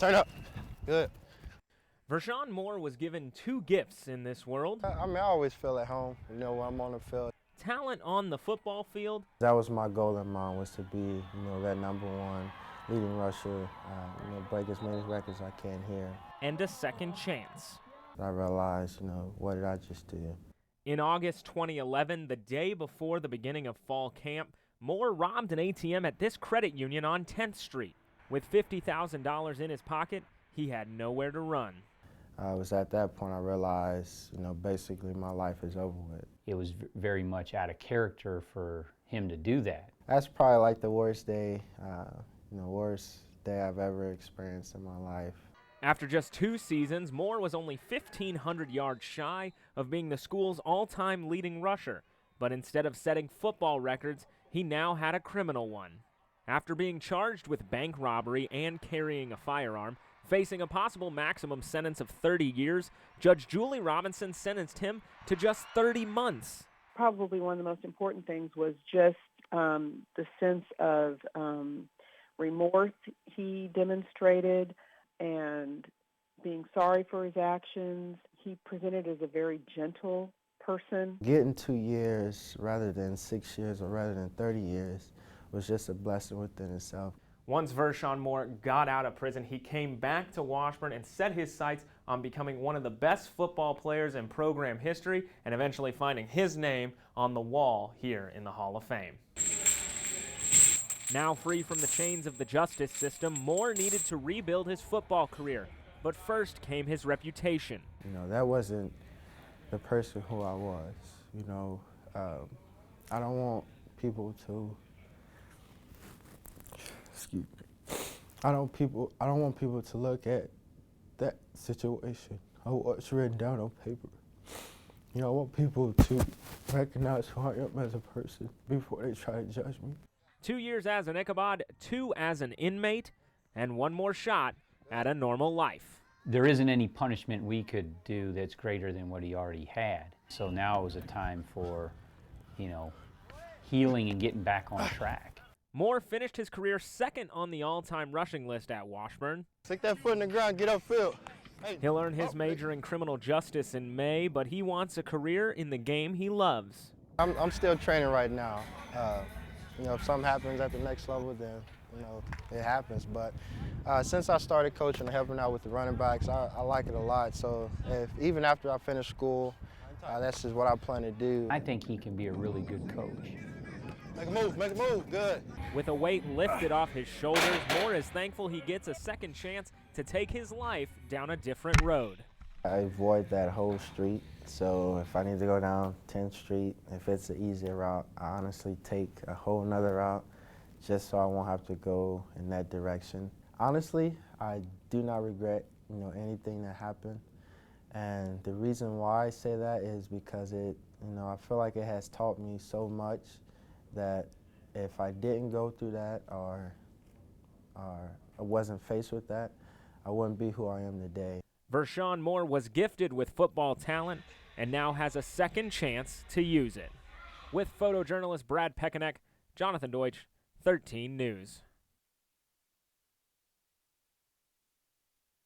Turn up. Good. Vershon Moore was given two gifts in this world. I mean, I always feel at home, when I'm on the field. Talent on the football field. That was my goal in mind, was to be, that #1 leading rusher, break as many records I can here. And a second chance. I realized, what did I just do? In August 2011, the day before the beginning of fall camp, Moore robbed an ATM at this credit union on 10th Street. With $50,000 in his pocket, he had nowhere to run. It was at that point I realized, basically my life is over with. It was very much out of character for him to do that. That's probably like the worst day, worst day I've ever experienced in my life. After just 2 seasons, Moore was only 1,500 yards shy of being the school's all-time leading rusher. But instead of setting football records, he now had a criminal one. After being charged with bank robbery and carrying a firearm, facing a possible maximum sentence of 30 years, Judge Julie Robinson sentenced him to just 30 months. Probably one of the most important things was just the sense of remorse he demonstrated and being sorry for his actions. He presented as a very gentle person. Getting 2 years rather than 6 years or rather than 30 years was just a blessing within itself. Once Vershon Moore got out of prison, he came back to Washburn and set his sights on becoming one of the best football players in program history and eventually finding his name on the wall here in the Hall of Fame. Now free from the chains of the justice system, Moore needed to rebuild his football career. But first came his reputation. That wasn't the person who I was. I don't want people to I don't want people to look at that situation or what's written down on paper. I want people to recognize who I am as a person before they try to judge me. 2 years as an Ichabod, 2 as an inmate, and 1 more shot at a normal life. There isn't any punishment we could do that's greater than what he already had. So now was a time for, healing and getting back on track. Moore finished his career second on the all-time rushing list at Washburn. Stick that foot in the ground, get upfield. Hey. He'll earn his major in criminal justice in May, but he wants a career in the game he loves. I'm still training right now. If something happens at the next level, then, it happens. But since I started coaching and helping out with the running backs, I like it a lot. So even after I finish school, that's just what I plan to do. I think he can be a really good coach. Make a move, good. With a weight lifted off his shoulders, Moore is thankful he gets a second chance to take his life down a different road. I avoid that whole street, so if I need to go down 10th Street, if it's an easier route, I honestly take a whole nother route just so I won't have to go in that direction. Honestly, I do not regret, anything that happened. And the reason why I say that is because I feel like it has taught me so much that if I didn't go through that or I wasn't faced with that, I wouldn't be who I am today. Vershon Moore was gifted with football talent and now has a second chance to use it. With photojournalist Brad Pekanek, Jonathan Deutsch, 13 News.